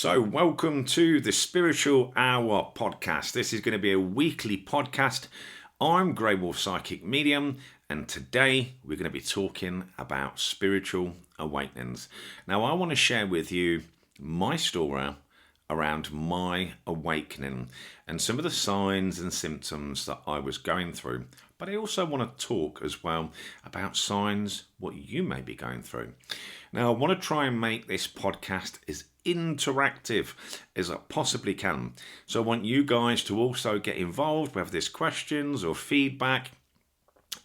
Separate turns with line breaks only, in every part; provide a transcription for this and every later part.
So, welcome to the Spiritual Hour podcast. This is going to be a weekly podcast. I'm Grey Wolf Psychic Medium, and today we're going to be talking about spiritual awakenings. Now, I want to share with you my story around my awakening and some of the signs and symptoms that I was going through. But I also want to talk as well about signs what you may be going through. Now, I want to try and make this podcast as interactive as I possibly can. So I want you guys to also get involved, whether there's questions or feedback,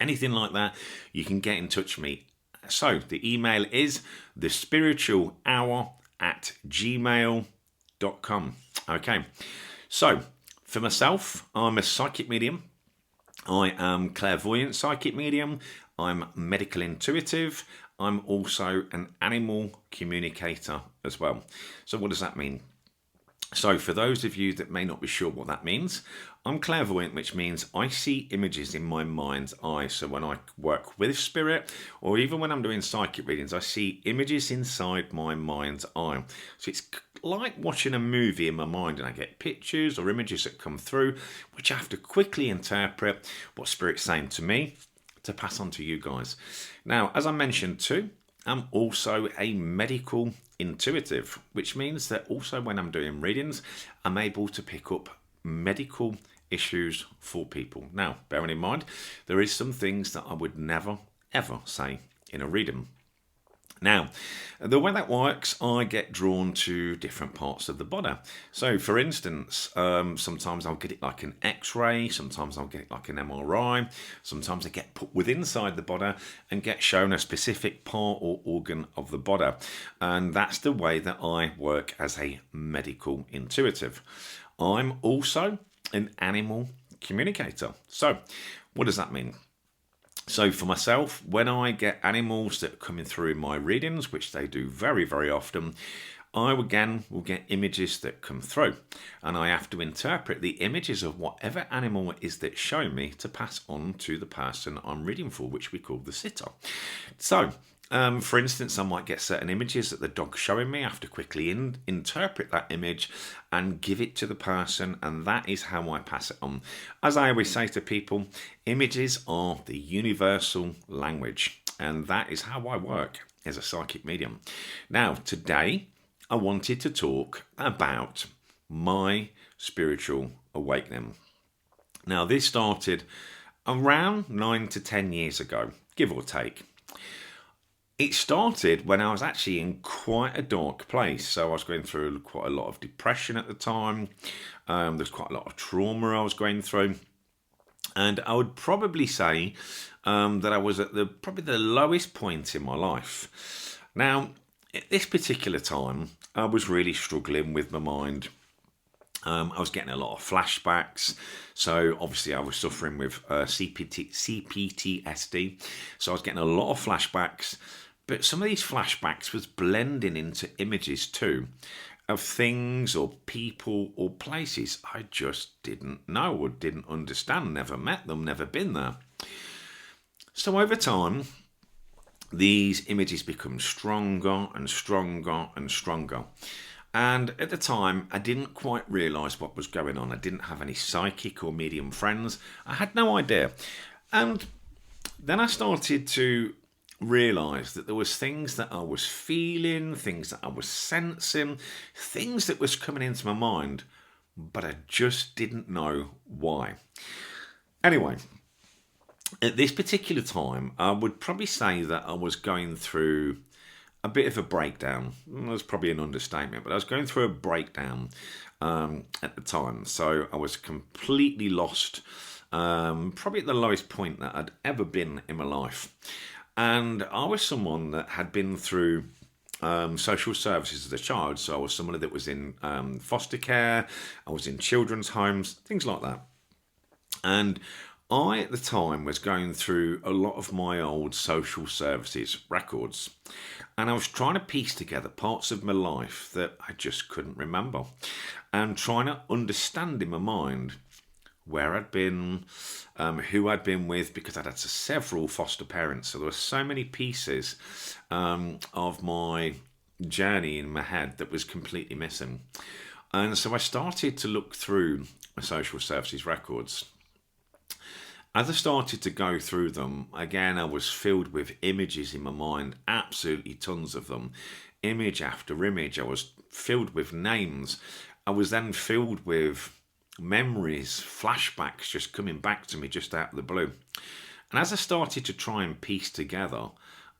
anything like that, you can get in touch with me. So the email is thespiritualhour@gmail.com. Okay, so for myself, I'm a psychic medium. I am clairvoyant psychic medium. I'm medical intuitive. I'm also an animal communicator as well. So what does that mean? So for those of you that may not be sure what that means, I'm clairvoyant, which means I see images in my mind's eye. So when I work with spirit, or even when I'm doing psychic readings, I see images inside my mind's eye. So it's like watching a movie in my mind, and I get pictures or images that come through, which I have to quickly interpret what spirit's saying to me to pass on to you guys. Now, as I mentioned too, I'm also a medical intuitive, which means that also when I'm doing readings, I'm able to pick up medical issues for people. Now, bearing in mind, there is some things that I would never, ever say in a reading. Now, the way that works, I get drawn to different parts of the body. So, for instance, sometimes I'll get it like an X-ray, sometimes I'll get it like an MRI, sometimes I get put within inside the body and get shown a specific part or organ of the body. And that's the way that I work as a medical intuitive. I'm also an animal communicator. So, what does that mean? So for myself, when I get animals that are coming through my readings, which they do very, very often, I again will get images that come through. And I have to interpret the images of whatever animal it is that's showing me to pass on to the person I'm reading for, which we call the sitter. So, for instance, I might get certain images that the dog's showing me. I have to quickly interpret that image and give it to the person, and that is how I pass it on. As I always say to people, images are the universal language, and that is how I work as a psychic medium. Now, today, I wanted to talk about my spiritual awakening. Now, this started around 9 to 10 years ago, give or take. It started when I was actually in quite a dark place. So I was going through quite a lot of depression at the time. There's quite a lot of trauma I was going through. And I would probably say that I was at probably the lowest point in my life. Now, at this particular time, I was really struggling with my mind. I was getting a lot of flashbacks. So obviously I was suffering with CPTSD. So I was getting a lot of flashbacks. But some of these flashbacks was blending into images too of things or people or places I just didn't know or didn't understand, never met them, never been there. So over time, these images become stronger and stronger and stronger. And at the time, I didn't quite realise what was going on. I didn't have any psychic or medium friends. I had no idea. And then I started to realise that there was things that I was feeling, things that I was sensing, things that was coming into my mind, but I just didn't know why. Anyway, at this particular time, I would probably say that I was going through a bit of a breakdown. That's probably an understatement, but I was going through a breakdown at the time. So I was completely lost, probably at the lowest point that I'd ever been in my life. And I was someone that had been through social services as a child. So I was someone that was in foster care, I was in children's homes, things like that. And I, at the time, was going through a lot of my old social services records. And I was trying to piece together parts of my life that I just couldn't remember. And trying to understand in my mind where I'd been, who I'd been with, because I'd had several foster parents. So there were so many pieces of my journey in my head that was completely missing. And so I started to look through my social services records. As I started to go through them, again, I was filled with images in my mind, absolutely tons of them. Image after image, I was filled with names. I was then filled with memories, flashbacks just coming back to me just out of the blue. And as I started to try and piece together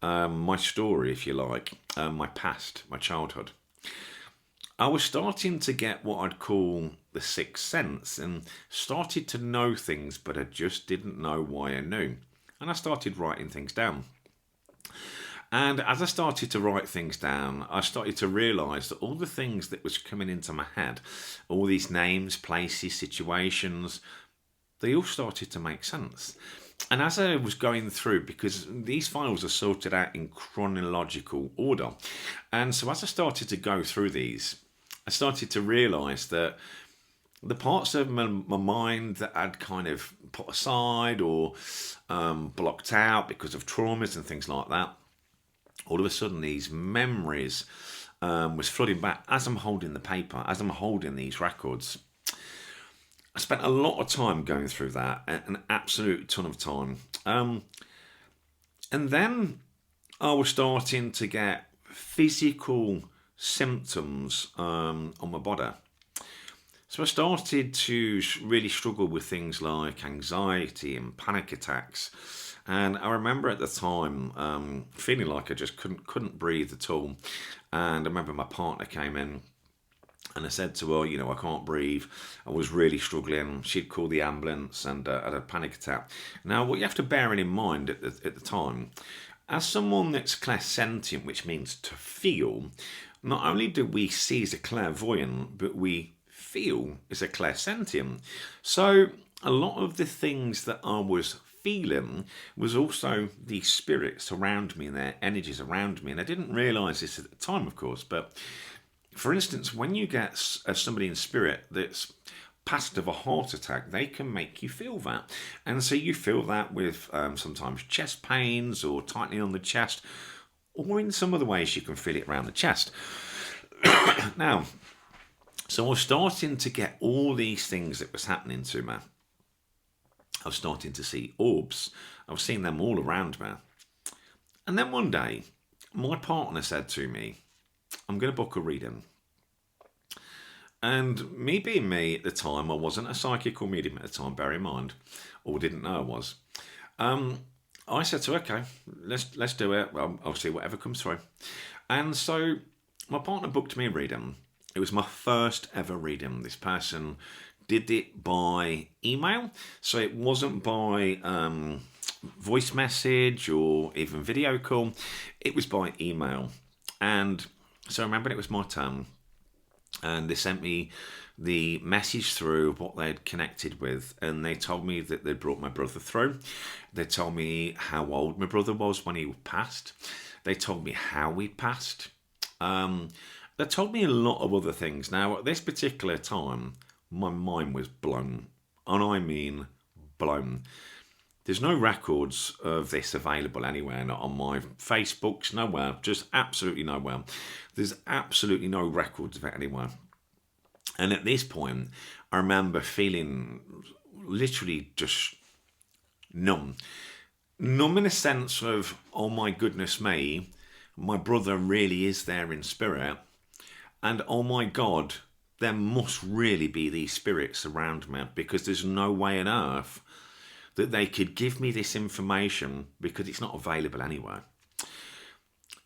my story, if you like, my past, my childhood, I was starting to get what I'd call the sixth sense and started to know things, but I just didn't know why I knew. And I started writing things down. And as I started to write things down, I started to realise that all the things that was coming into my head, all these names, places, situations, they all started to make sense. And as I was going through, because these files are sorted out in chronological order, and so as I started to go through these, I started to realise that the parts of my mind that I'd kind of put aside or blocked out because of traumas and things like that, all of a sudden these memories was flooding back as I'm holding the paper, as I'm holding these records. I spent a lot of time going through that, an absolute ton of time. And then I was starting to get physical symptoms on my body. So I started to really struggle with things like anxiety and panic attacks. And I remember at the time feeling like I just couldn't breathe at all. And I remember my partner came in and I said to her, I can't breathe. I was really struggling. She'd call the ambulance and I had a panic attack. Now, what you have to bear in mind at the time, as someone that's clairsentient, which means to feel, not only do we see as a clairvoyant, but we feel as a clairsentient. So a lot of the things that I was feeling was also the spirits around me and their energies around me. And I didn't realise this at the time, of course, but for instance, when you get somebody in spirit that's passed of a heart attack, they can make you feel that. And so you feel that with sometimes chest pains or tightening on the chest, or in some other ways you can feel it around the chest. Now, so I was starting to get all these things that was happening to me. I was starting to see orbs. I was seeing them all around me. And then one day, my partner said to me, I'm going to book a reading. And me being me at the time, I wasn't a psychic or medium at the time, bear in mind, or didn't know I was. I said to her, okay, let's do it. Well, I'll see whatever comes through. And so my partner booked me a reading. It was my first ever reading. This person did it by email, so it wasn't by voice message or even video call. It was by email. And so I remember it was my turn, and they sent me the message through of what they'd connected with, and they told me that they'd brought my brother through. They told me how old my brother was when he passed. They told me how he passed. They told me a lot of other things. Now, at this particular time, my mind was blown, and I mean blown. There's no records of this available anywhere, not on my Facebooks, nowhere, just absolutely nowhere. There's absolutely no records of it anywhere. And at this point, I remember feeling literally just numb. Numb in a sense of, oh my goodness me, my brother really is there in spirit. And oh my God, there must really be these spirits around me, because there's no way on earth that they could give me this information, because it's not available anywhere.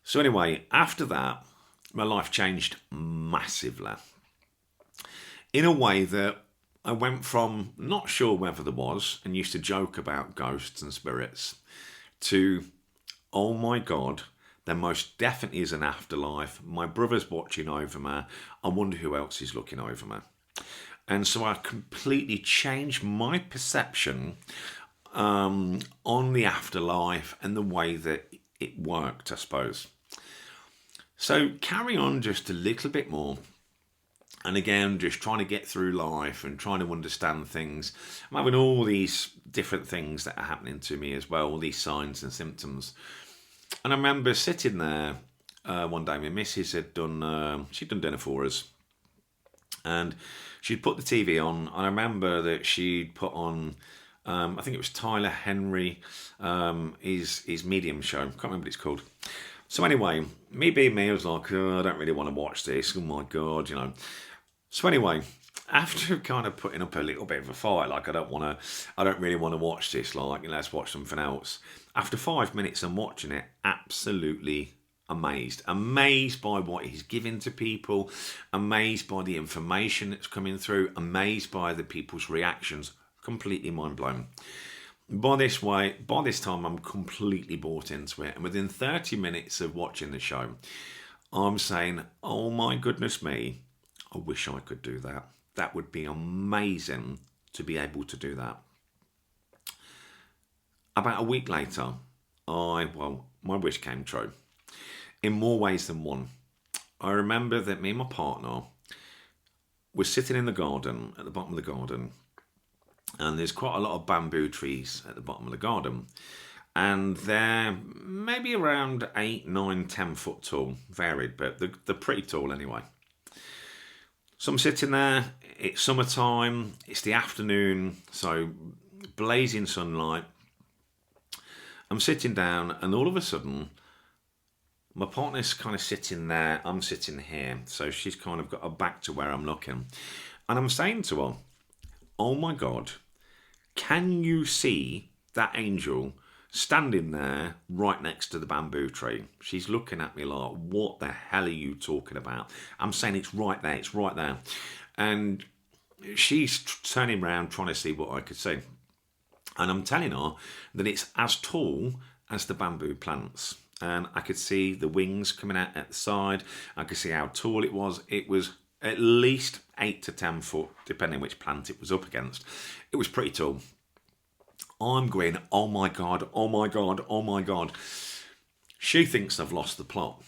So anyway, after that, my life changed massively. In a way that I went from not sure whether there was, and used to joke about ghosts and spirits, to, oh my God, there most definitely is an afterlife. My brother's watching over me. I wonder who else is looking over me. And so I completely changed my perception on the afterlife and the way that it worked, I suppose. So carry on just a little bit more. And again, just trying to get through life and trying to understand things. I'm having all these different things that are happening to me as well, all these signs and symptoms. And I remember sitting there one day my missus had she'd done dinner for us, and she'd put the TV on, and I remember that she'd put on, I think it was Tyler Henry, his Medium show. I can't remember what it's called. So anyway, me being me, I was like, oh, I don't really want to watch this. Oh my God, So anyway, after kind of putting up a little bit of a fight, like I don't really want to watch this, like, let's watch something else. After 5 minutes I'm watching it, absolutely amazed by what he's giving to people, amazed by the information that's coming through, amazed by the people's reactions, completely mind blown. By this time I'm completely bought into it, and within 30 minutes of watching the show, I'm saying, oh my goodness me, I wish I could do that. That would be amazing to be able to do that. About a week later, my wish came true in more ways than one. I remember that me and my partner were sitting in the garden, at the bottom of the garden, and there's quite a lot of bamboo trees at the bottom of the garden, and they're maybe around 8, 9, 10 foot tall, varied, but they're pretty tall anyway. So I'm sitting there, it's summertime, it's the afternoon, so blazing sunlight. I'm sitting down, and all of a sudden, my partner's kind of sitting there, I'm sitting here, so she's kind of got her back to where I'm looking. And I'm saying to her, oh my God, can you see that angel standing there right next to the bamboo tree? She's looking at me like, what the hell are you talking about? I'm saying it's right there. And she's turning around trying to see what I could see. And I'm telling her that it's as tall as the bamboo plants. And I could see the wings coming out at the side. I could see how tall it was. It was at least 8 to 10 foot, depending which plant it was up against. It was pretty tall. I'm going, oh my God, oh my God, oh my God. She thinks I've lost the plot.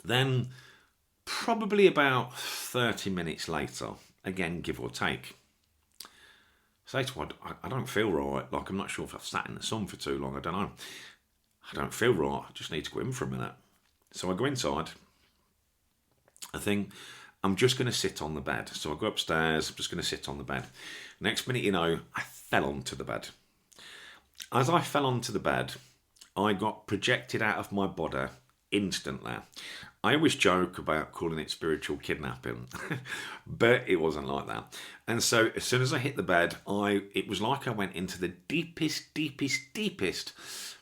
Then, probably about 30 minutes later, again, give or take, I say to her, I don't feel right. Like, I'm not sure if I've sat in the sun for too long. I don't know. I don't feel right. I just need to go in for a minute. So I go inside. I think I'm just going to sit on the bed. So I go upstairs. I'm just going to sit on the bed. Next minute, I fell onto the bed. As I fell onto the bed, I got projected out of my body instantly. I always joke about calling it spiritual kidnapping, but it wasn't like that. And so as soon as I hit the bed, it was like I went into the deepest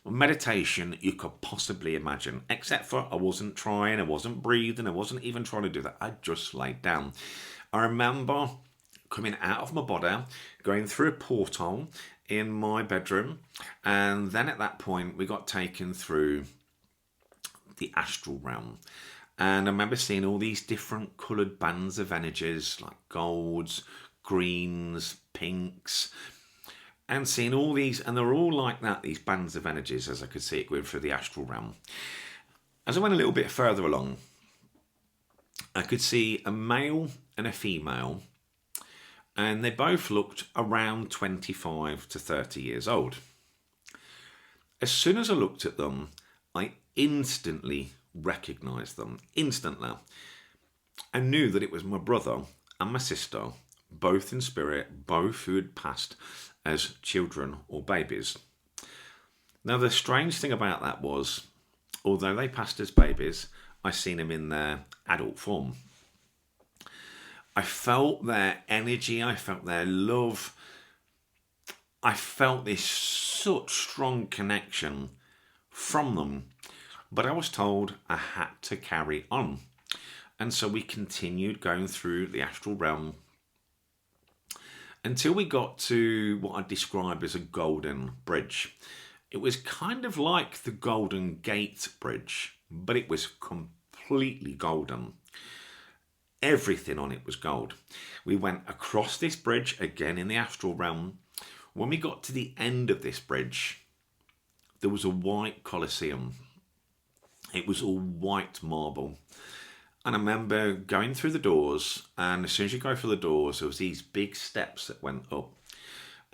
meditation you could possibly imagine, except for I wasn't trying, I wasn't breathing, I wasn't even trying to do that. I just laid down. I remember coming out of my body, going through a porthole in my bedroom, and then at that point we got taken through the astral realm. And I remember seeing all these different coloured bands of energies, like golds, greens, pinks, and seeing all these, and they're all like that, these bands of energies, as I could see it going through the astral realm. As I went a little bit further along, I could see a male and a female, and they both looked around 25 to 30 years old. As soon as I looked at them, I instantly recognised them. Instantly. I knew that it was my brother and my sister, both in spirit, both who had passed as children or babies. Now, the strange thing about that was, although they passed as babies, I seen them in their adult form. I felt their energy, I felt their love. I felt this such strong connection from them. But I was told I had to carry on. And so we continued going through the astral realm until we got to what I'd describe as a golden bridge. It was kind of like the Golden Gate Bridge, but it was completely golden. Everything on it was gold. We went across this bridge, again in the astral realm. When we got to the end of this bridge, there was a white Colosseum. It was all white marble. And I remember going through the doors, and as soon as you go through the doors, there was these big steps that went up.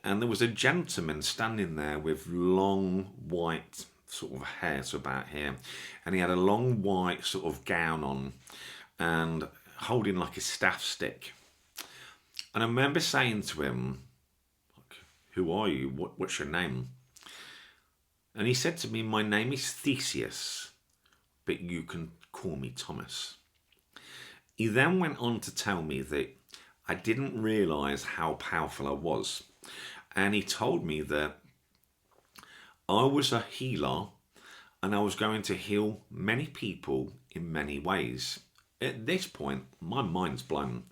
And there was a gentleman standing there with long white sort of hair to about here, and he had a long white sort of gown on and holding like a staff stick. And I remember saying to him, "Who are you? What's your name?" And he said to me, "My name is Theseus, but you can call me Thomas." He then went on to tell me that I didn't realise how powerful I was. And he told me that I was a healer and I was going to heal many people in many ways. At this point, my mind's blown.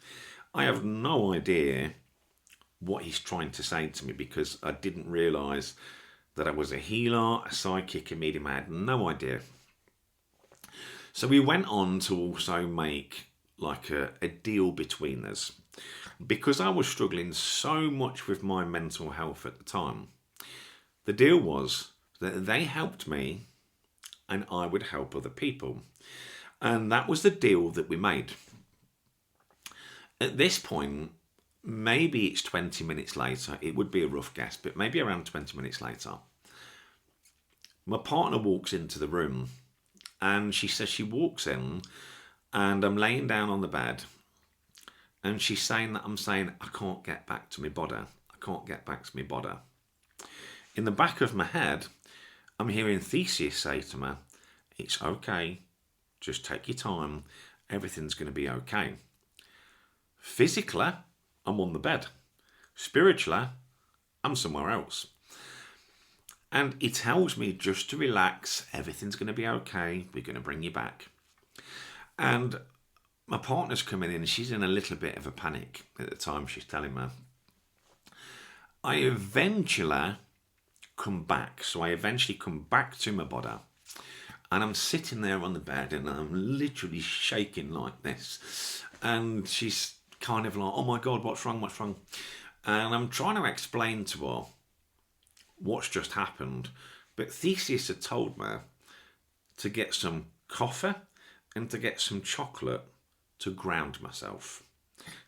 I have no idea what he's trying to say to me because I didn't realise that I was a healer, a psychic, a medium. I had no idea. So we went on to also make like a deal between us. Because I was struggling so much with my mental health at the time, the deal was that they helped me and I would help other people. And that was the deal that we made. At this point, maybe it's 20 minutes later, it would be a rough guess, but maybe around 20 minutes later, my partner walks into the room and she says she walks in and I'm laying down on the bed and she's saying that I'm saying, "I can't get back to my body. I can't get back to my body." In the back of my head, I'm hearing Theseus say to me, "It's okay. Just take your time. Everything's going to be okay." Physically, I'm on the bed. Spiritually, I'm somewhere else. And he tells me just to relax. Everything's going to be okay. We're going to bring you back. And my partner's coming in and she's in a little bit of a panic at the time, she's telling me. I eventually come back. So I eventually come back to my body. And I'm sitting there on the bed and I'm literally shaking like this. And she's kind of like, "Oh my God, what's wrong? What's wrong?" And I'm trying to explain to her what's just happened. But Theseus had told me to get some coffee and to get some chocolate to ground myself.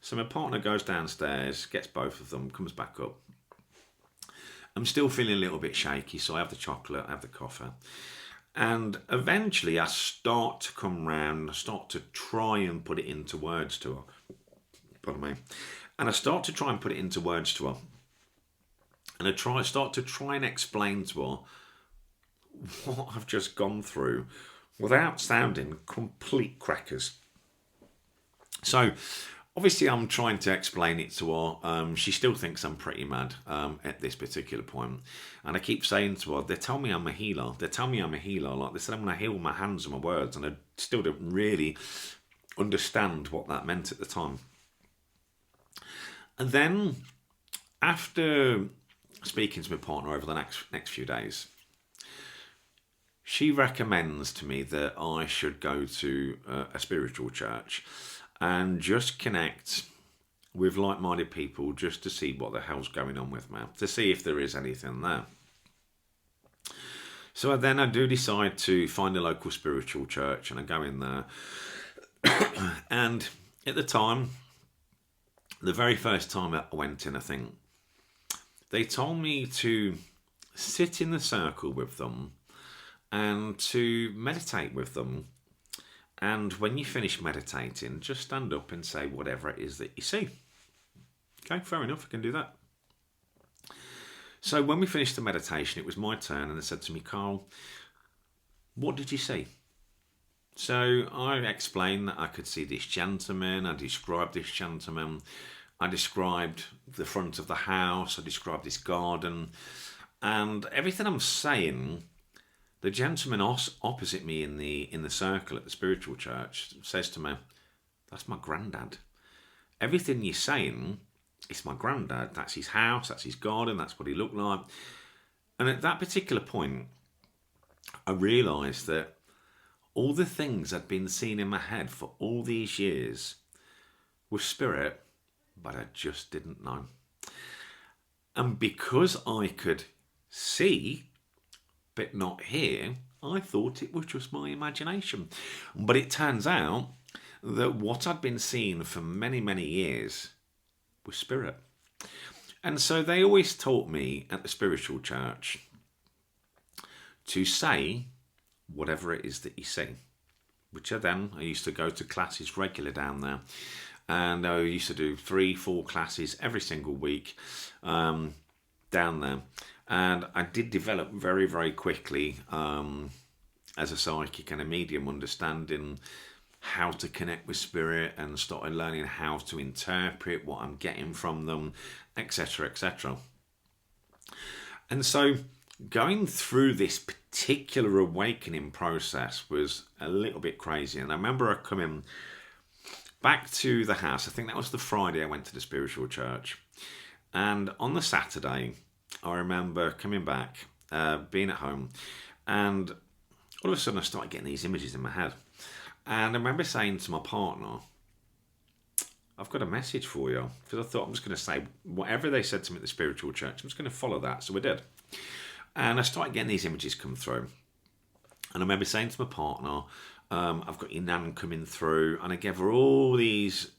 So my partner goes downstairs, gets both of them, comes back up. I'm still feeling a little bit shaky, so I have the chocolate, I have the coffee. And eventually I start to come round, I start to try and put it into words to her. Pardon me. And I start to try and put it into words to her. And I start to try and explain to her what I've just gone through without sounding complete crackers. So, obviously, I'm trying to explain it to her. She still thinks I'm pretty mad at this particular point. And I keep saying to her, they tell me I'm a healer. They tell me I'm a healer. Like they said, I'm going to heal with my hands and my words. And I still don't really understand what that meant at the time. And then, after speaking to my partner over the next few days, she recommends to me that I should go to a spiritual church and just connect with like-minded people just to see what the hell's going on with me, to see if there is anything there. So then I do decide to find a local spiritual church and I go in there. And at the time, the very first time I went in, I think, they told me to sit in the circle with them and to meditate with them. And when you finish meditating, just stand up and say whatever it is that you see. Okay, fair enough, I can do that. So when we finished the meditation, it was my turn, and they said to me, "Carl, what did you see?" So I explained that I could see this gentleman, I described this gentleman, I described the front of the house, I described this garden, and everything I'm saying, the gentleman opposite me in the circle at the spiritual church says to me, "That's my granddad. Everything you're saying, it's my granddad. That's his house, that's his garden, that's what he looked like." And at that particular point, I realised that all the things I'd been seeing in my head for all these years were spirit, but I just didn't know. And because I could see but not hear, I thought it was just my imagination. But it turns out that what I'd been seeing for many, many years was spirit. And so they always taught me at the spiritual church to say whatever it is that you see. Which I used to go to classes regular down there. And I used to do 3-4 classes every single week down there. And I did develop very, very quickly as a psychic and a medium, understanding how to connect with spirit, and started learning how to interpret what I'm getting from them, etc., etc. And so going through this particular awakening process was a little bit crazy. And I remember I coming back to the house. I think that was the Friday I went to the spiritual church. And on the Saturday, I remember coming back, being at home, and all of a sudden I started getting these images in my head. And I remember saying to my partner, I've got a message for you. Because I thought, I'm just going to say whatever they said to me at the spiritual church, I'm just going to follow that. So we did. And I started getting these images come through. And I remember saying to my partner, I've got your nan coming through. And I gave her all these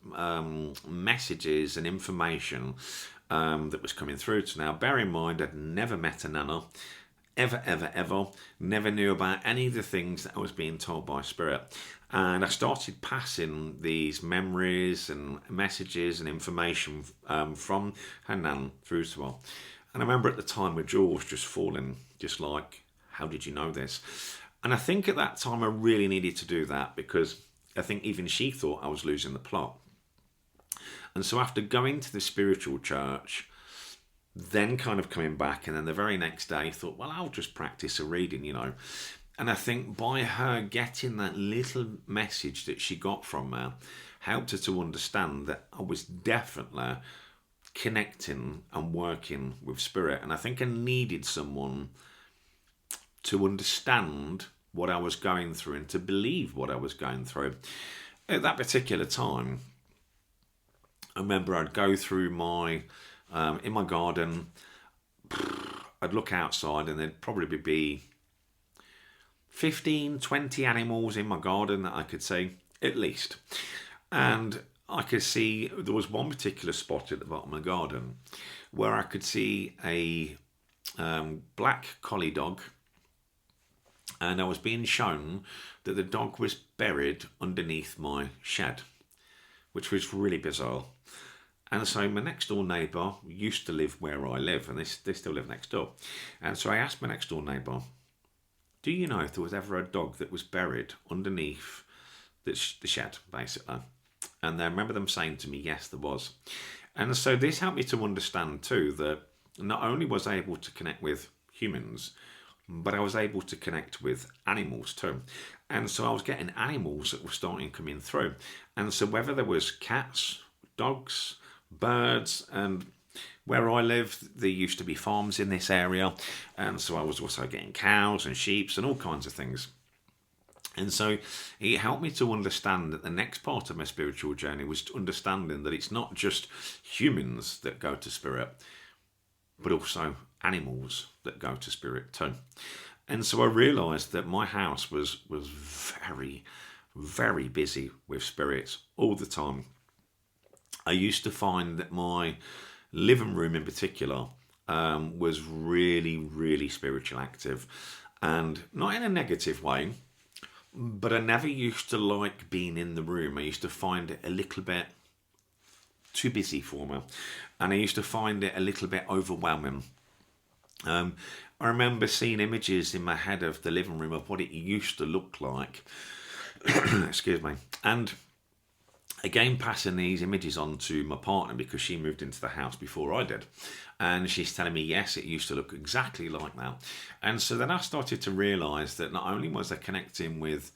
messages and information that was coming through to now. Bear in mind, I'd never met a nana. Ever. Never knew about any of the things that I was being told by spirit. And I started passing these memories and messages and information from her nan through to her. And I remember at the time my jaw was just falling, just like, how did you know this? And I think at that time I really needed to do that, because I think even she thought I was losing the plot. And so after going to the spiritual church, then kind of coming back, and then the very next day thought, well, I'll just practice a reading, you know. And I think by her getting that little message that she got from her helped her to understand that I was definitely connecting and working with spirit. And I think I needed someone to understand what I was going through and to believe what I was going through. At that particular time, I remember I'd go through my in my garden, I'd look outside and there'd probably be 15, 20 animals in my garden that I could see, at least. And I could see, there was one particular spot at the bottom of the garden where I could see a black collie dog, and I was being shown that the dog was buried underneath my shed, which was really bizarre. And so my next door neighbour used to live where I live, and they still live next door. And so I asked my next door neighbour, do you know if there was ever a dog that was buried underneath the shed, basically? And I remember them saying to me, yes, there was. And so this helped me to understand too that not only was I able to connect with humans, but I was able to connect with animals too. And so I was getting animals that were starting coming through. And so whether there was cats, dogs, birds, and where I live, there used to be farms in this area, and so I was also getting cows and sheep and all kinds of things. And so it helped me to understand that the next part of my spiritual journey was understanding that it's not just humans that go to spirit, but also animals that go to spirit too. And so I realised that my house was very, very busy with spirits all the time. I used to find that my living room in particular was really, really spiritual active, and not in a negative way, but I never used to like being in the room. I used to find it a little bit too busy for me, and I used to find it a little bit overwhelming. I remember seeing images in my head of the living room of what it used to look like. Excuse me. And again, passing these images on to my partner, because she moved into the house before I did. And she's telling me, yes, it used to look exactly like that. And so then I started to realise that not only was I connecting with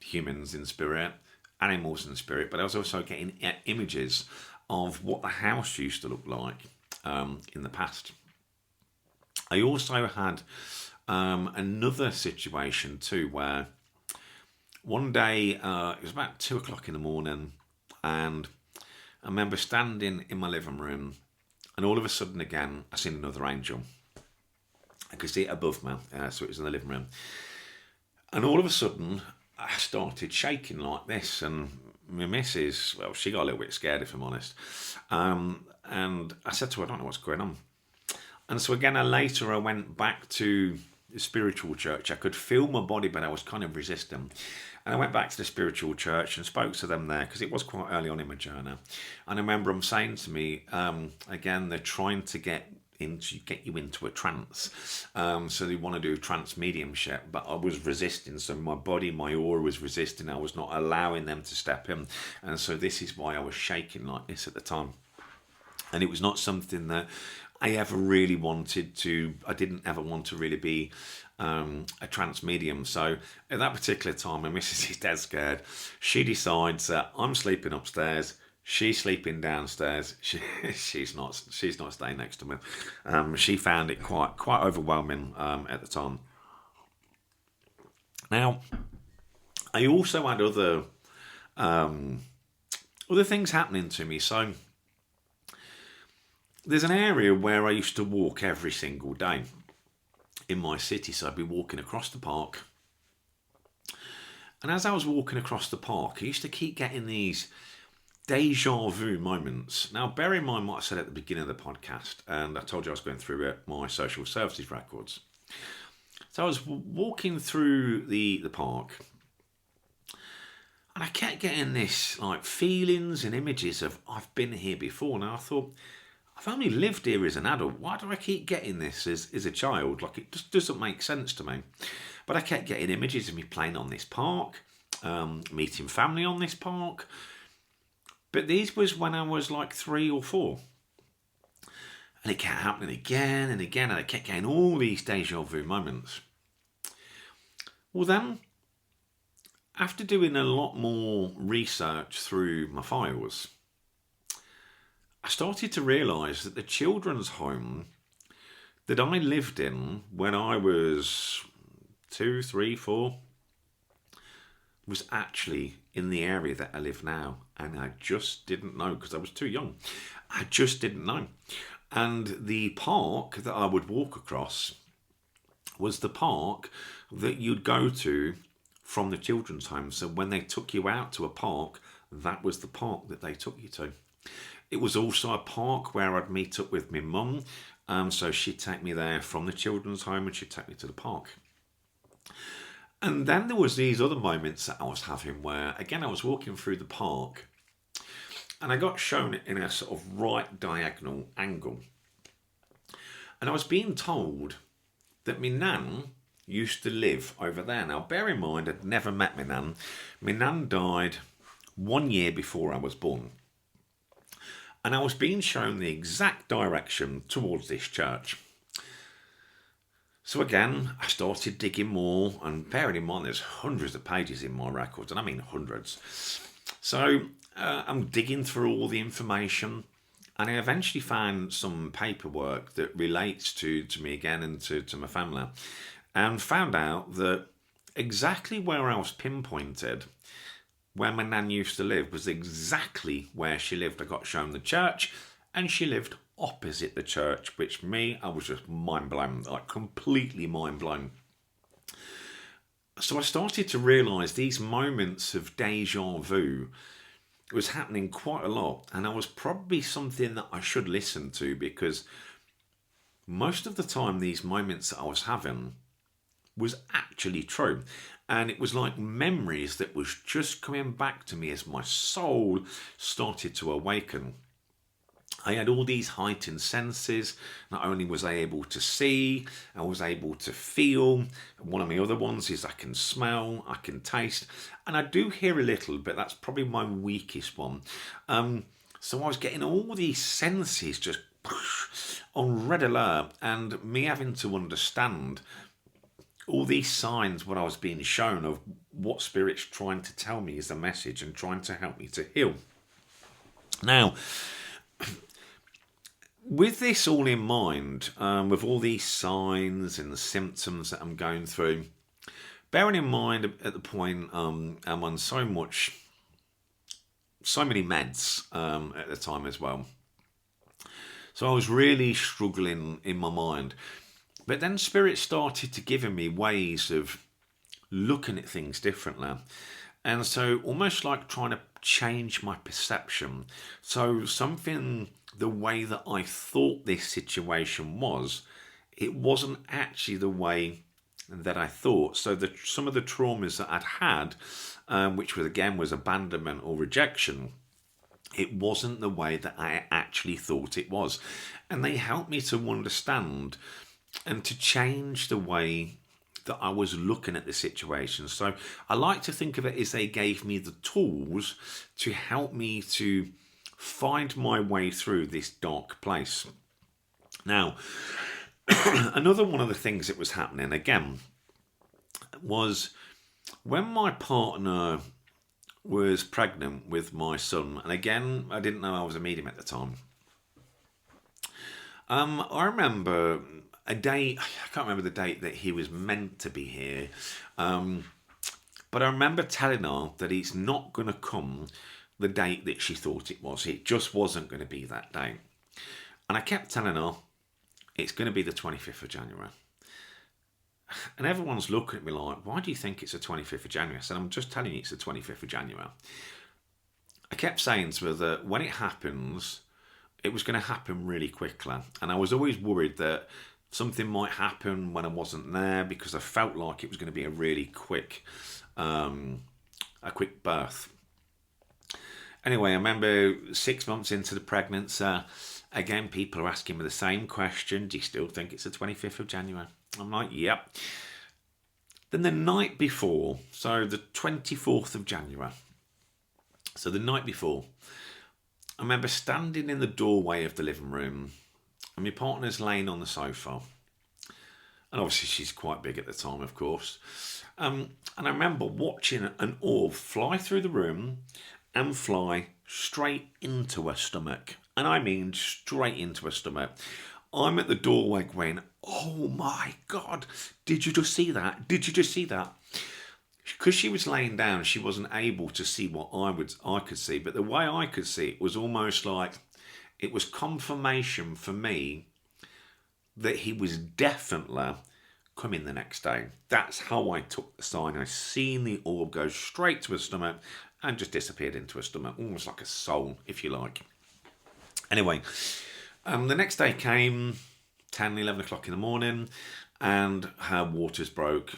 humans in spirit, animals in spirit, but I was also getting images of what the house used to look like in the past. I also had another situation too, where one day, it was about 2 o'clock in the morning, and I remember standing in my living room, and all of a sudden again, I seen another angel. I could see it above me, so it was in the living room. And all of a sudden, I started shaking like this, and my missus, well, she got a little bit scared, if I'm honest. And I said to her, I don't know what's going on. And so again, later I went back to spiritual church. I could feel my body, but I was kind of resisting. And I went back to the spiritual church and spoke to them there because it was quite early on in my journey. And I remember them saying to me, again, they're trying to get you into a trance. So they want to do trance mediumship, but I was resisting. So my body, my aura was resisting. I was not allowing them to step in. And so this is why I was shaking like this at the time. And it was not something that I ever really wanted to. I didn't ever want to really be a trance medium. So at that particular time, when Mrs. is dead scared, she decides that I'm sleeping upstairs. She's sleeping downstairs. She's not staying next to me. She found it quite overwhelming at the time. Now, I also had other things happening to me. So there's an area where I used to walk every single day in my city. So I'd be walking across the park. And as I was walking across the park, I used to keep getting these deja vu moments. Now, bear in mind what I said at the beginning of the podcast, and I told you I was going through my social services records. So I was walking through the park, and I kept getting this like feelings and images of I've been here before. Now I thought, I've only lived here as an adult. Why do I keep getting this as a child? Like, it just doesn't make sense to me. But I kept getting images of me playing on this park, meeting family on this park. But these was when I was like 3 or 4. And it kept happening again and again. And I kept getting all these deja vu moments. Well then, after doing a lot more research through my files, I started to realise that the children's home that I lived in when I was 2, 3, 4 was actually in the area that I live now. And I just didn't know because I was too young. I just didn't know. And the park that I would walk across was the park that you'd go to from the children's home. So when they took you out to a park, that was the park that they took you to. It was also a park where I'd meet up with my mum. So she'd take me there from the children's home and she'd take me to the park. And then there was these other moments that I was having where, again, I was walking through the park and I got shown it in a sort of right diagonal angle. And I was being told that my nan used to live over there. Now, bear in mind, I'd never met my nan. My nan died 1 year before I was born. And I was being shown the exact direction towards this church. So again, I started digging more, and bearing in mind there's hundreds of pages in my records, and I mean hundreds. So I'm digging through all the information, and I eventually found some paperwork that relates to me again and to my family, and found out that exactly where I was pinpointed, where my nan used to live, was exactly where she lived. I got shown the church, and she lived opposite the church, which I was just mind blown, like completely mind blown. So I started to realise these moments of deja vu was happening quite a lot, and I was probably something that I should listen to, because most of the time these moments that I was having was actually true. And it was like memories that was just coming back to me as my soul started to awaken. I had all these heightened senses. Not only was I able to see, I was able to feel. One of my other ones is I can smell, I can taste, and I do hear a little, but that's probably my weakest one. So I was getting all these senses just on red alert, and me having to understand all these signs, what I was being shown of what Spirit's trying to tell me is the message and trying to help me to heal. Now, with this all in mind, with all these signs and the symptoms that I'm going through, bearing in mind at the point I'm on so many meds at the time as well. So I was really struggling in my mind. But then Spirit started to give me ways of looking at things differently. And so almost like trying to change my perception. So the way that I thought this situation was, it wasn't actually the way that I thought. So some of the traumas that I'd had, which was abandonment or rejection, it wasn't the way that I actually thought it was. And they helped me to understand and to change the way that I was looking at the situation. So I like to think of it as they gave me the tools to help me to find my way through this dark place. Now, another one of the things that was happening again was when my partner was pregnant with my son, and again, I didn't know I was a medium at the time. I remember a date, I can't remember the date that he was meant to be here, but I remember telling her that it's not going to come the date that she thought it was. It just wasn't going to be that date. And I kept telling her, it's going to be the 25th of January. And everyone's looking at me like, why do you think it's the 25th of January? I said, I'm just telling you it's the 25th of January. I kept saying to her that when it happens, it was going to happen really quickly. And I was always worried that something might happen when I wasn't there, because I felt like it was going to be a really quick birth. Anyway, I remember 6 months into the pregnancy, again, people are asking me the same question. Do you still think it's the 25th of January? I'm like, yep. Then the night before, so the 24th of January, so the night before, I remember standing in the doorway of the living room, and my partner's laying on the sofa. And obviously she's quite big at the time, of course. And I remember watching an orb fly through the room and fly straight into her stomach. And I mean straight into her stomach. I'm at the doorway going, oh my God, did you just see that? Did you just see that? Because she was laying down, she wasn't able to see what I could see. But the way I could see it was almost like it was confirmation for me that he was definitely coming the next day. That's how I took the sign. I seen the orb go straight to her stomach and just disappeared into her stomach, almost like a soul, if you like. Anyway, the next day came, 10, 11 o'clock in the morning, and her waters broke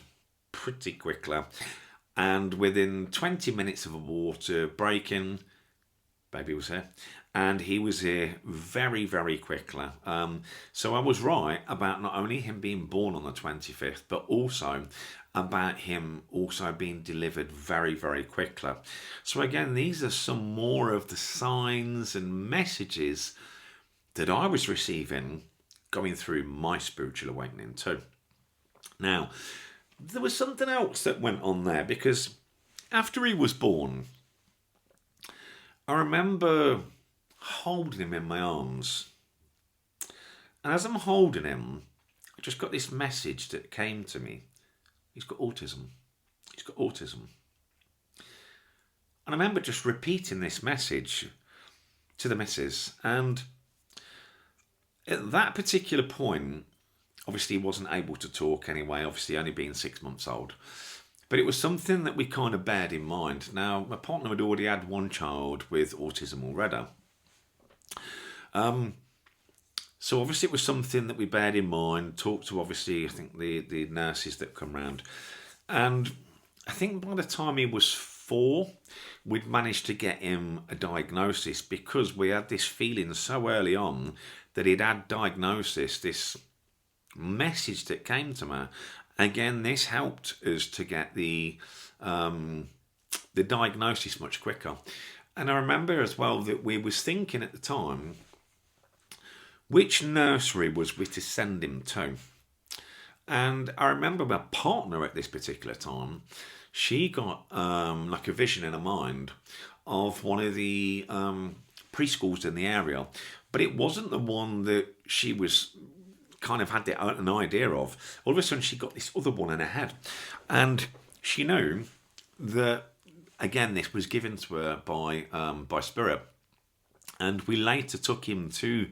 pretty quickly. And within 20 minutes of the water breaking, baby was here. And he was here very, very quickly. So I was right about not only him being born on the 25th, but also about him also being delivered very, very quickly. So again, these are some more of the signs and messages that I was receiving going through my spiritual awakening too. Now, there was something else that went on there, because after he was born, I remember holding him in my arms. And as I'm holding him, I just got this message that came to me. He's got autism. He's got autism. And I remember just repeating this message to the missus. And at that particular point, obviously he wasn't able to talk anyway, obviously only being 6 months old. But it was something that we kind of bared in mind. Now, my partner had already had one child with autism already. So obviously it was something that we bared in mind, talked to obviously, I think, the nurses that come round. And I think by the time he was 4, we'd managed to get him a diagnosis, because we had this feeling so early on that he'd had diagnosis, this message that came to me. Again, this helped us to get the diagnosis much quicker. And I remember as well that we was thinking at the time, which nursery was we to send him to? And I remember my partner at this particular time, she got like a vision in her mind of one of the preschools in the area. But it wasn't the one that she was kind of had an idea of. All of a sudden she got this other one in her head. And she knew that, again, this was given to her by Spirit. And we later took him to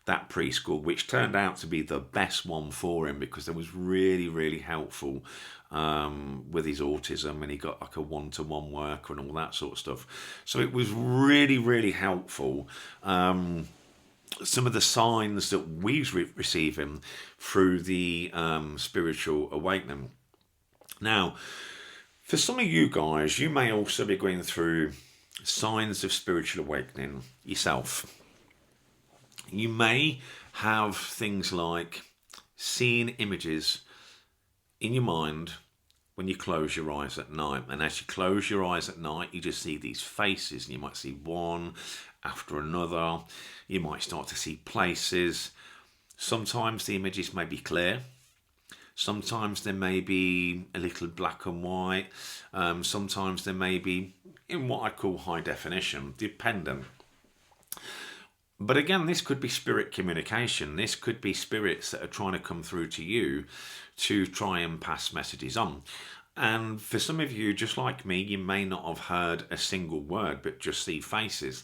that preschool, which turned out to be the best one for him, because it was really, really helpful with his autism, and he got like a one-to-one worker and all that sort of stuff. So it was really, really helpful. Some of the signs that we were receiving through the spiritual awakening. Now, for some of you guys, you may also be going through signs of spiritual awakening yourself. You may have things like seeing images in your mind when you close your eyes at night. And as you close your eyes at night, you just see these faces, and you might see one after another. You might start to see places. Sometimes the images may be clear. Sometimes they may be a little black and white. Sometimes they may be in what I call high definition, dependent. But again, this could be spirit communication. This could be spirits that are trying to come through to you to try and pass messages on. And for some of you, just like me, you may not have heard a single word, but just see faces.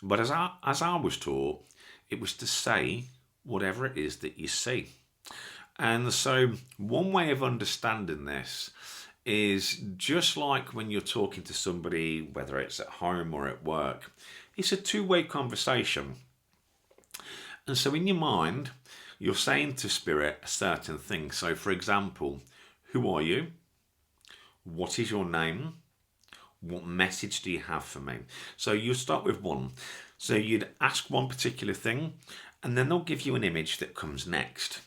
But as I was taught, it was to say whatever it is that you see. And so one way of understanding this is just like when you're talking to somebody, whether it's at home or at work, it's a two-way conversation. And so in your mind, you're saying to spirit a certain thing. So for example, who are you? What is your name? What message do you have for me? So you start with one. So you'd ask one particular thing, and then they'll give you an image that comes next.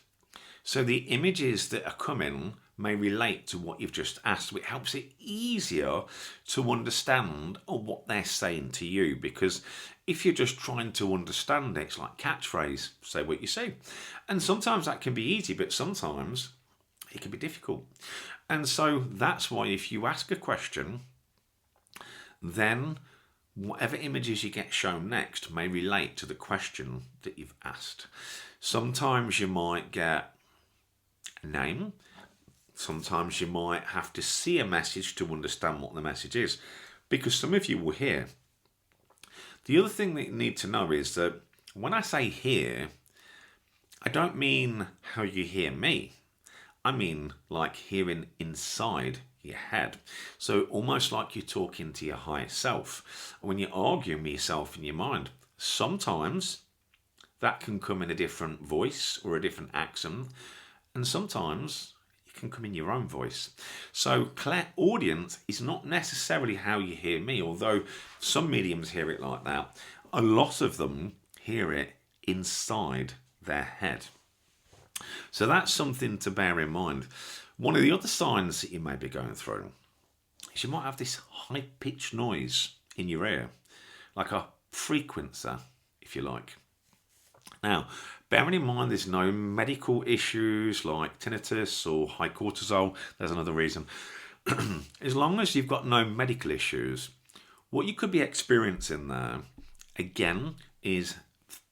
So the images that are coming may relate to what you've just asked. It helps it easier to understand what they're saying to you, because if you're just trying to understand it, it's like catchphrase, say what you see. And sometimes that can be easy, but sometimes it can be difficult. And so that's why if you ask a question, then whatever images you get shown next may relate to the question that you've asked. Sometimes you might get a name. Sometimes you might have to see a message to understand what the message is, because some of you will hear. The other thing that you need to know is that when I say hear, I don't mean how you hear me. I mean like hearing inside your head. So almost like you're talking to your higher self. When you're arguing with yourself in your mind, sometimes that can come in a different voice or a different accent, and sometimes it can come in your own voice. So clairaudience is not necessarily how you hear me, although some mediums hear it like that. A lot of them hear it inside their head. So that's something to bear in mind. One of the other signs that you may be going through is you might have this high-pitched noise in your ear, like a frequencer, if you like. Now, bearing in mind there's no medical issues like tinnitus or high cortisol, there's another reason. As long as you've got no medical issues, what you could be experiencing there, again, is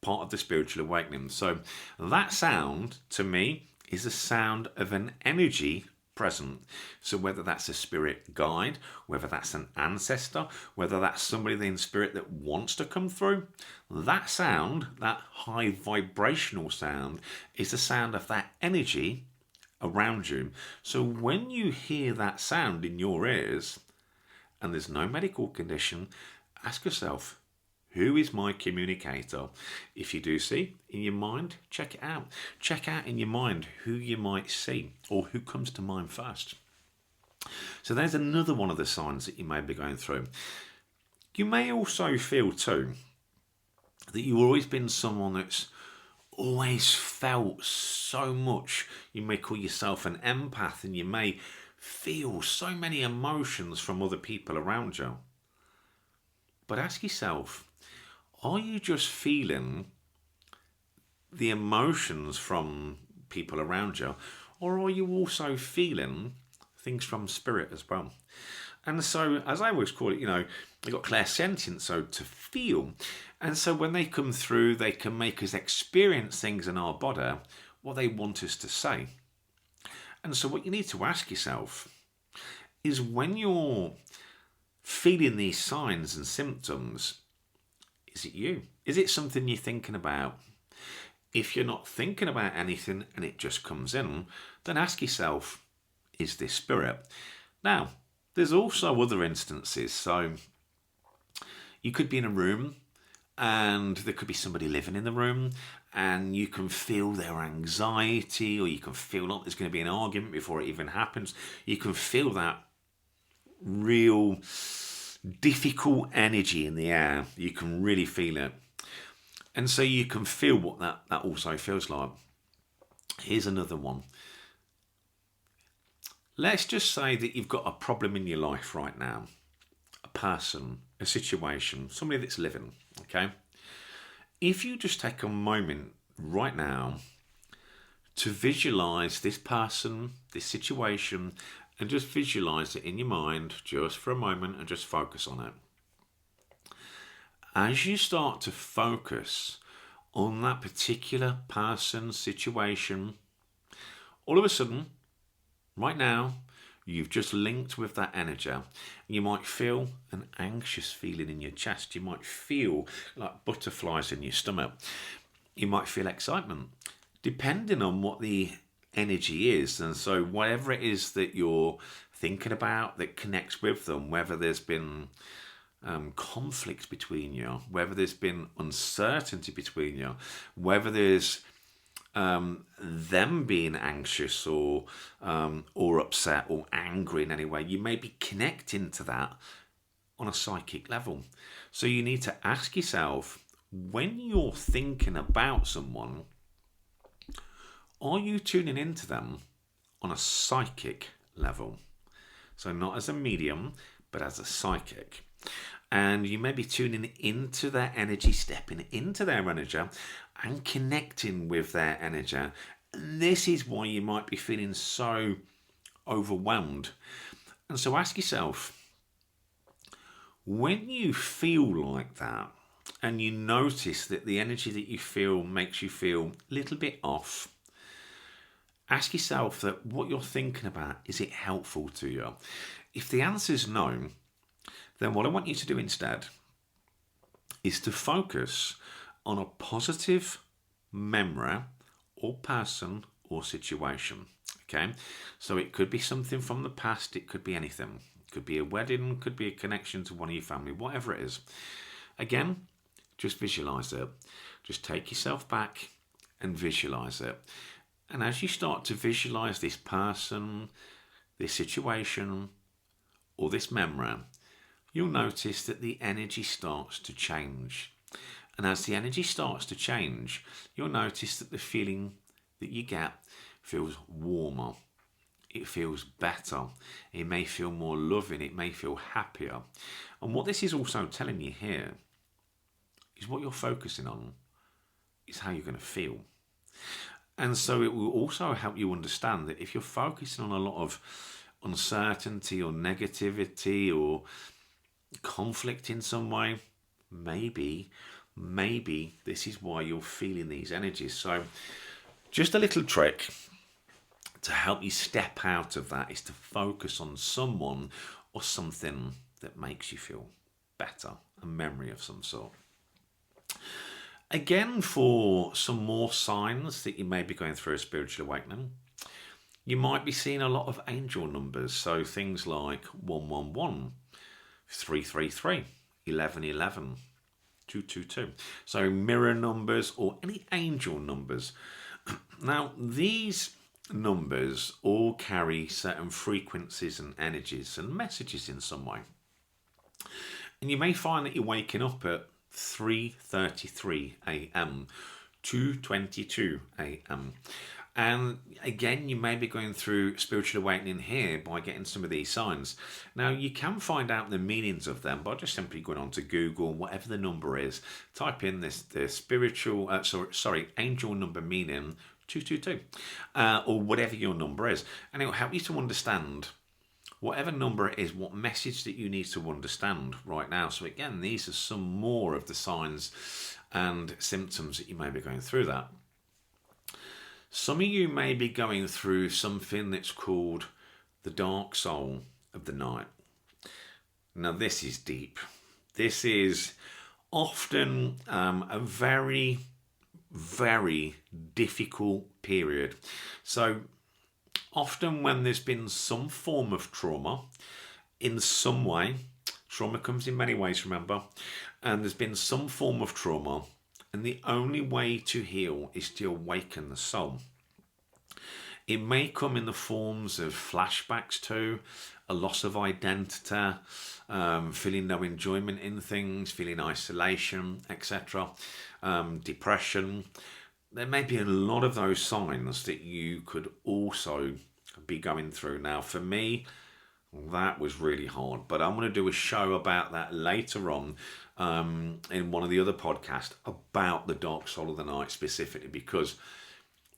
part of the spiritual awakening. So that sound, to me, is the sound of an energy present. So whether that's a spirit guide, whether that's an ancestor, whether that's somebody in spirit that wants to come through, that sound, that high vibrational sound, is the sound of that energy around you. So when you hear that sound in your ears, and there's no medical condition, ask yourself, who is my communicator? If you do see in your mind, check it out. Check out in your mind who you might see or who comes to mind first. So there's another one of the signs that you may be going through. You may also feel too that you've always been someone that's always felt so much. You may call yourself an empath, and you may feel so many emotions from other people around you. But ask yourself, are you just feeling the emotions from people around you, or are you also feeling things from spirit as well? And so, as I always call it, you've got clairsentience, so to feel. And so when they come through, they can make us experience things in our body, what they want us to say. And so what you need to ask yourself is, when you're feeling these signs and symptoms, is it you? Is it something you're thinking about? If you're not thinking about anything and it just comes in, then ask yourself, is this spirit? Now, there's also other instances. So you could be in a room and there could be somebody living in the room, and you can feel their anxiety, or you can feel like there's going to be an argument before it even happens. You can feel that real difficult energy in the air. You can really feel it. And so you can feel what that also feels like. Here's another one. Let's just say that you've got a problem in your life right now. A person, a situation, somebody that's living, okay? If you just take a moment right now to visualize this person, this situation, and just visualize it in your mind just for a moment and just focus on it. As you start to focus on that particular person, situation, all of a sudden, right now, you've just linked with that energy. You might feel an anxious feeling in your chest. You might feel like butterflies in your stomach. You might feel excitement, depending on what the energy is. And so whatever it is that you're thinking about that connects with them, whether there's been conflict between you, whether there's been uncertainty between you, whether there's them being anxious or upset or angry in any way, you may be connecting to that on a psychic level. So you need to ask yourself, when you're thinking about someone, are you tuning into them on a psychic level? So not as a medium, but as a psychic. And you may be tuning into their energy, stepping into their energy and connecting with their energy. And this is why you might be feeling so overwhelmed. And so ask yourself, when you feel like that and you notice that the energy that you feel makes you feel a little bit off, ask yourself that what you're thinking about, is it helpful to you? If the answer is no, then what I want you to do instead is to focus on a positive memory or person or situation. Okay, so it could be something from the past, it could be anything. It could be a wedding, could be a connection to one of your family, whatever it is. Again, just visualize it. Just take yourself back and visualize it. And as you start to visualize this person, this situation, or this memory, you'll notice that the energy starts to change. And as the energy starts to change, you'll notice that the feeling that you get feels warmer. It feels better. It may feel more loving. It may feel happier. And what this is also telling you here is what you're focusing on is how you're going to feel. And so it will also help you understand that if you're focusing on a lot of uncertainty or negativity or conflict in some way, maybe this is why you're feeling these energies. So just a little trick to help you step out of that is to focus on someone or something that makes you feel better, a memory of some sort. Again, for some more signs that you may be going through a spiritual awakening, you might be seeing a lot of angel numbers. So things like 111, 333, 1111, 222. So mirror numbers or any angel numbers. Now, these numbers all carry certain frequencies and energies and messages in some way. And you may find that you're waking up at 3:33 a.m., 2:22 a.m. And again, you may be going through spiritual awakening here by getting some of these signs. Now, you can find out the meanings of them by just simply going on to Google, whatever the number is, type in the spiritual, angel number meaning 222, or whatever your number is, and it will help you to understand whatever number it is, what message that you need to understand right now. So again, these are some more of the signs and symptoms that you may be going through that. Some of you may be going through something that's called the dark soul of the night. Now, this is deep. This is often a very, very difficult period. So often when there's been some form of trauma in some way, Trauma comes in many ways, remember, and there's been some form of trauma, and the only way to heal is to awaken the soul. It may come in the forms of flashbacks to a loss of identity, feeling no enjoyment in things, feeling isolation, etc., depression. There may be a lot of those signs that you could also be going through. Now, for me, that was really hard, but I'm going to do a show about that later on in one of the other podcasts about the dark soul of the night specifically, because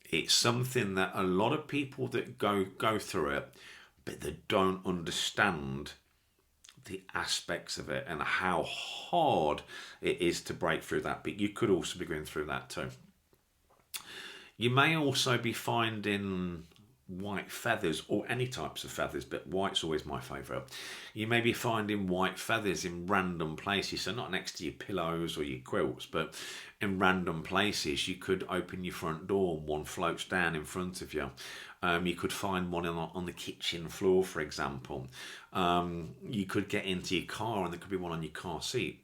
it's something that a lot of people that go through it, but they don't understand the aspects of it and how hard it is to break through that. But you could also be going through that too. You may also be finding white feathers, or any types of feathers, but white's always my favourite. You may be finding white feathers in random places, so not next to your pillows or your quilts, but in random places. You could open your front door and one floats down in front of you. You could find one on the kitchen floor, for example. You could get into your car and there could be one on your car seat.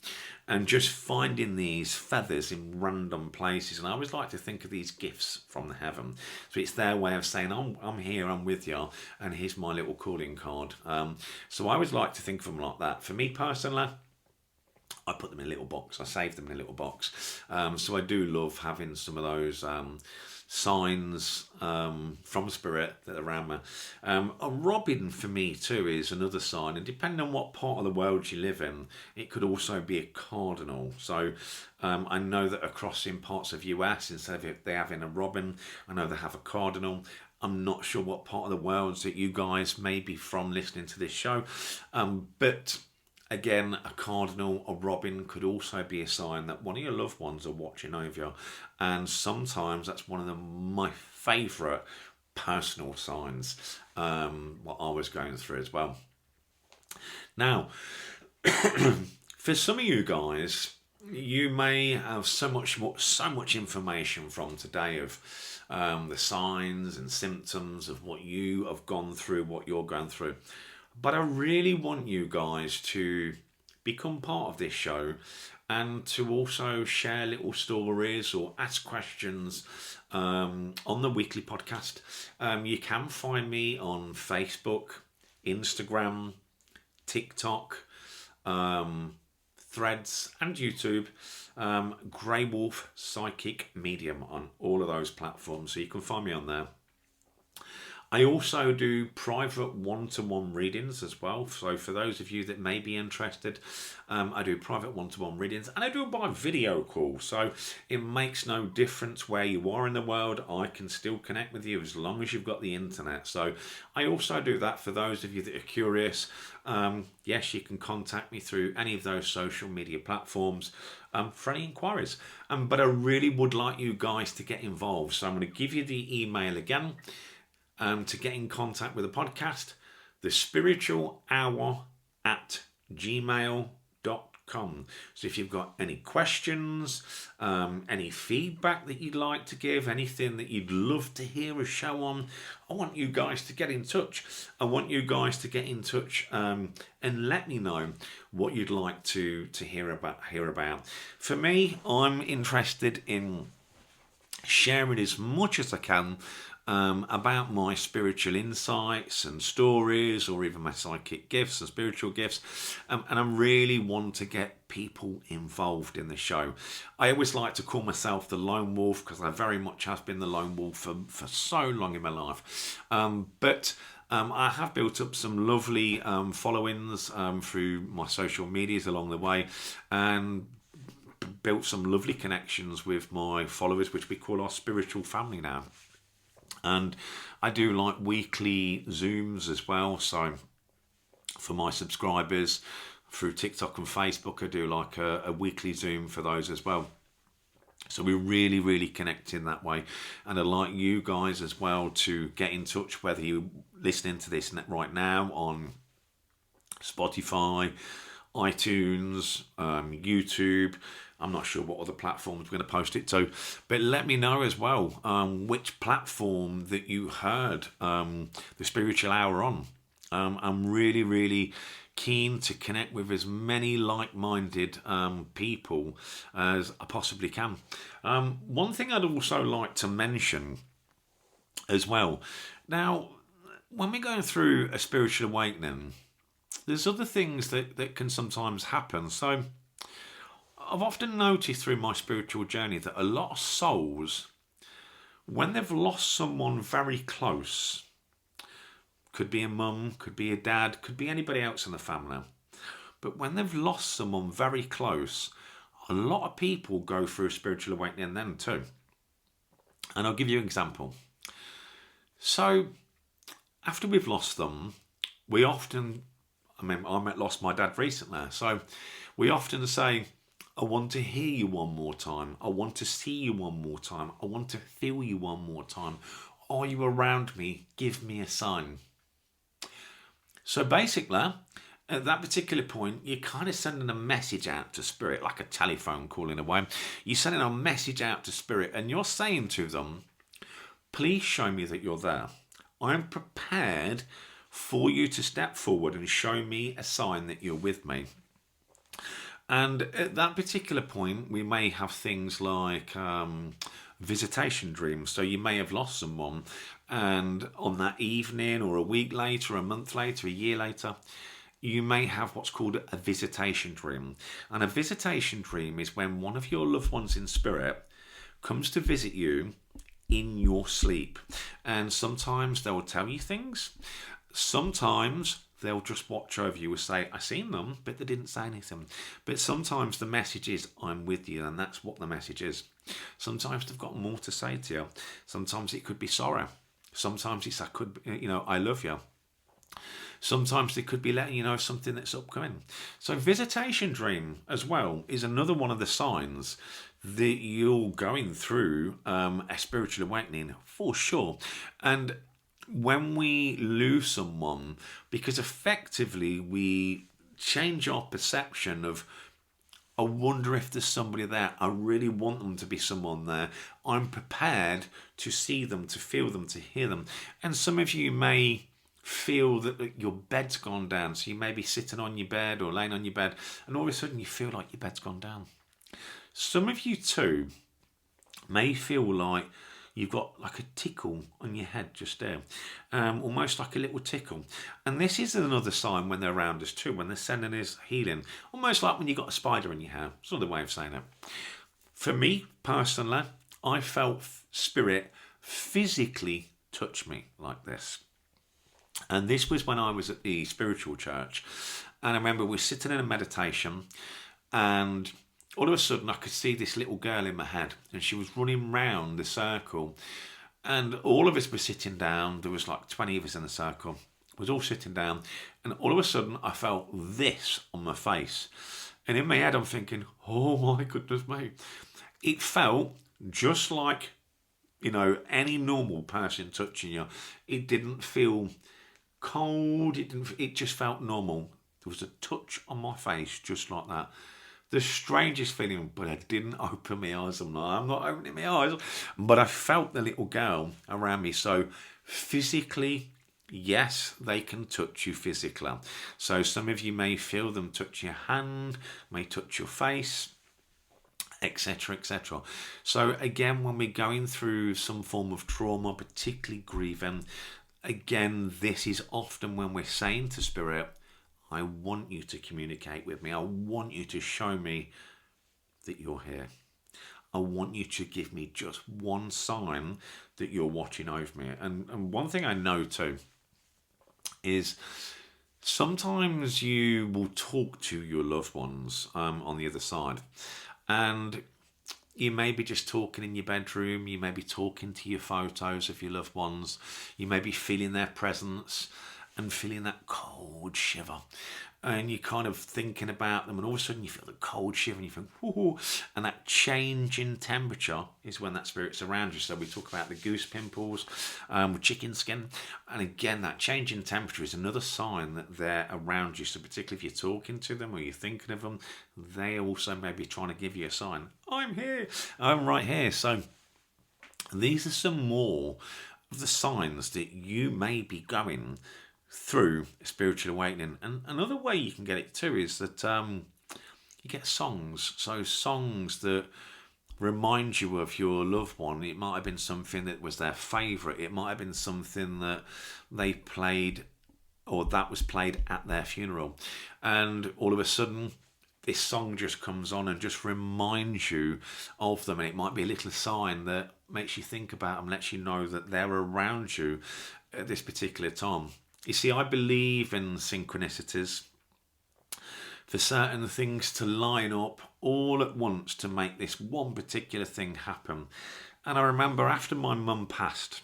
And just finding these feathers in random places. And I always like to think of these gifts from the heaven. So it's their way of saying, I'm here, I'm with you, and here's my little calling card. So I always like to think of them like that. For me personally, I put them in a little box. I save them in a little box. So I do love having some of those signs from spirit that are around me. A robin for me too is another sign, and depending on what part of the world you live in, it could also be a cardinal. So I know that across in parts of US, instead of they having a robin, I know they have a cardinal. I'm not sure what part of the world that you guys may be from listening to this show, but again, a cardinal, a robin could also be a sign that one of your loved ones are watching over you. And sometimes that's one of my favourite personal signs, what I was going through as well. Now, for some of you guys, you may have so much information from today of the signs and symptoms of what you have gone through, what you're going through. But I really want you guys to become part of this show and to also share little stories or ask questions on the weekly podcast. You can find me on Facebook, Instagram, TikTok, Threads and YouTube. Grey Wolf Psychic Medium on all of those platforms, so you can find me on there. I also do private one-to-one readings as well. So for those of you that may be interested, I do private one-to-one readings, and I do it by video call. So it makes no difference where you are in the world. I can still connect with you as long as you've got the internet. So I also do that for those of you that are curious. Yes, you can contact me through any of those social media platforms for any inquiries. But I really would like you guys to get involved. So I'm going to give you the email again. To get in contact with the podcast, thespiritualhour@gmail.com. So if you've got any questions, any feedback that you'd like to give, anything that you'd love to hear a show on, I want you guys to get in touch. I want you guys to get in touch and let me know what you'd like to hear about. For me, I'm interested in sharing as much as I can about my spiritual insights and stories, or even my psychic gifts and spiritual gifts, and I really want to get people involved in the show. I always like to call myself the lone wolf, because I very much have been the lone wolf for so long in my life, but I have built up some lovely followings through my social medias along the way, and built some lovely connections with my followers, which we call our spiritual family now. And I do like weekly Zooms as well. So for my subscribers through TikTok and Facebook, I do like a weekly Zoom for those as well. So we really, really connect in that way. And I'd like you guys as well to get in touch, whether you're listening to this right now on Spotify, iTunes, YouTube. I'm not sure what other platforms we're going to post it to, but let me know as well which platform that you heard the Spiritual Hour on. I'm really, really keen to connect with as many like-minded people as I possibly can. One thing I'd also like to mention as well. Now, when we're going through a spiritual awakening, there's other things that can sometimes happen. So I've often noticed through my spiritual journey that a lot of souls, when they've lost someone very close, could be a mum, could be a dad, could be anybody else in the family, but when they've lost someone very close, a lot of people go through a spiritual awakening then too. And I'll give you an example. So after we've lost them, we often, I lost my dad recently, so we often say, I want to hear you one more time. I want to see you one more time. I want to feel you one more time. Are you around me? Give me a sign. So basically, at that particular point, you're kind of sending a message out to spirit, like a telephone call in a way. You're sending a message out to spirit and you're saying to them, please show me that you're there. I'm prepared for you to step forward and show me a sign that you're with me. And at that particular point, we may have things like visitation dreams. So you may have lost someone, and on that evening or a week later, a month later, a year later, you may have what's called a visitation dream. And a visitation dream is when one of your loved ones in spirit comes to visit you in your sleep. And sometimes they will tell you things. Sometimes they'll just watch over you and say, I seen them, but they didn't say anything. But sometimes the message is, I'm with you, and that's what the message is. Sometimes they've got more to say to you. Sometimes it could be sorrow. Sometimes it's, I love you. Sometimes they could be letting you know something that's upcoming. So visitation dream as well is another one of the signs that you're going through a spiritual awakening for sure. And when we lose someone, because effectively we change our perception of, I wonder if there's somebody there. I really want them to be someone there. I'm prepared to see them, to feel them, to hear them. And some of you may feel that your bed's gone down. So you may be sitting on your bed or laying on your bed, and all of a sudden you feel like your bed's gone down. Some of you too may feel like you've got like a tickle on your head just there, almost like a little tickle. And this is another sign when they're around us too, when they're sending us healing, almost like when you've got a spider in your hair. It's another way of saying it. For me personally, I felt spirit physically touch me like this. And this was when I was at the spiritual church. And I remember we were sitting in a meditation, and all of a sudden I could see this little girl in my head, and she was running round the circle, and all of us were sitting down. There was like 20 of us in the circle. We was all sitting down, and all of a sudden I felt this on my face, and in my head I'm thinking, oh my goodness me. It felt just like, any normal person touching you. It didn't feel cold. It just felt normal. There was a touch on my face just like that. The strangest feeling, but I didn't open my eyes. I'm not opening my eyes. But I felt the little girl around me. So physically, yes, they can touch you physically. So some of you may feel them touch your hand, may touch your face, etc., etc. So again, when we're going through some form of trauma, particularly grieving, again, this is often when we're saying to spirit, I want you to communicate with me. I want you to show me that you're here. I want you to give me just one sign that you're watching over me. And one thing I know too is sometimes you will talk to your loved ones on the other side, and you may be just talking in your bedroom. You may be talking to your photos of your loved ones. You may be feeling their presence and feeling that cold shiver. And you're kind of thinking about them, and all of a sudden you feel the cold shiver, and you think, whoo, and that change in temperature is when that spirit's around you. So we talk about the goose pimples with chicken skin. And again, that change in temperature is another sign that they're around you. So particularly if you're talking to them or you're thinking of them, they also may be trying to give you a sign. I'm here. I'm right here. So these are some more of the signs that you may be going through spiritual awakening. And another way you can get it too is that you get songs. So songs that remind you of your loved one. It might have been something that was their favourite. It might have been something that they played or that was played at their funeral. And all of a sudden, this song just comes on and just reminds you of them. And it might be a little sign that makes you think about them, lets you know that they're around you at this particular time. You see, I believe in synchronicities, for certain things to line up all at once to make this one particular thing happen. And I remember after my mum passed,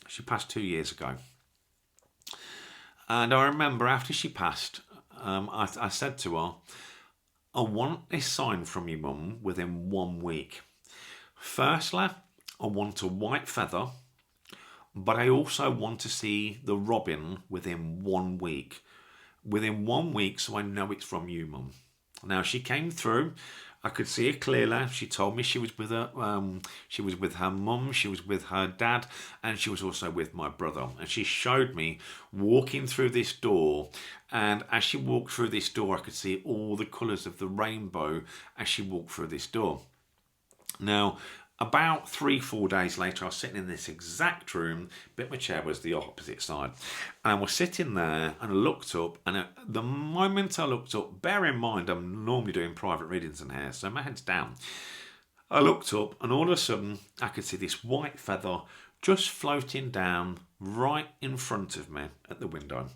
she passed 2 years ago. And I remember after she passed, I said to her, I want this sign from you, Mum, within 1 week. Firstly, I want a white feather, but I also want to see the robin within 1 week. Within 1 week, so I know it's from you, Mum. Now, she came through. I could see her clearly. She told me she was with her mum, she was with her dad, and she was also with my brother. And she showed me walking through this door. And as she walked through this door, I could see all the colours of the rainbow as she walked through this door. Now, about 3-4 days later, I was sitting in this exact room, but my chair was the opposite side. And I was sitting there and I looked up, and at the moment I looked up, bear in mind I'm normally doing private readings in here, so my head's down. I looked up and all of a sudden I could see this white feather just floating down right in front of me at the window.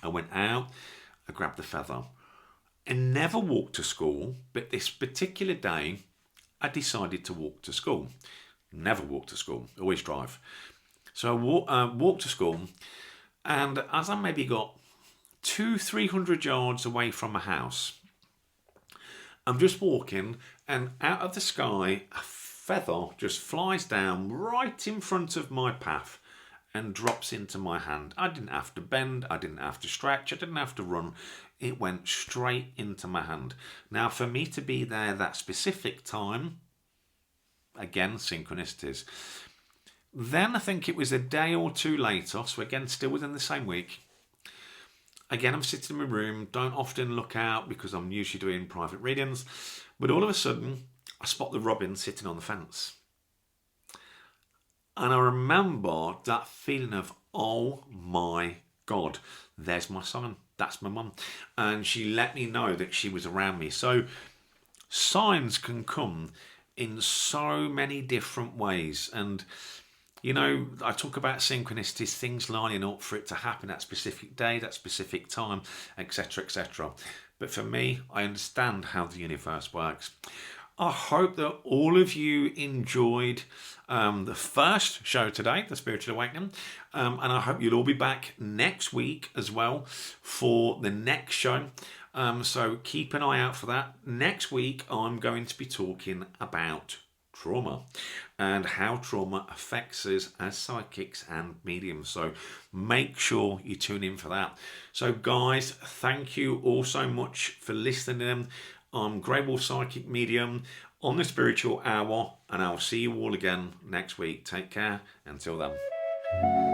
I went out, I grabbed the feather. I never walked to school, but this particular day I decided to walk to school. Never walk to school, always drive. So I walked to school, and as I maybe got 200-300 yards away from my house, I'm just walking, and out of the sky, a feather just flies down right in front of my path and drops into my hand. I didn't have to bend, I didn't have to stretch, I didn't have to run. It went straight into my hand. Now, for me to be there that specific time, again, synchronicities. Then I think it was a day or two later, so again, still within the same week. Again, I'm sitting in my room, don't often look out because I'm usually doing private readings. But all of a sudden, I spot the robin sitting on the fence. And I remember that feeling of, oh my God, there's my sign. That's my mum. And she let me know that she was around me. So signs can come in so many different ways. And, you know, I talk about synchronicities, things lining up for it to happen that specific day, that specific time, etc., etc. But for me, I understand how the universe works. I hope that all of you enjoyed the first show today, The Spiritual Awakening, and I hope you'll all be back next week as well for the next show. So keep an eye out for that. Next week, I'm going to be talking about trauma and how trauma affects us as psychics and mediums. So make sure you tune in for that. So guys, thank you all so much for listening. I'm Grey Wolf Psychic Medium on the Spiritual Hour, and I'll see you all again next week. Take care until then.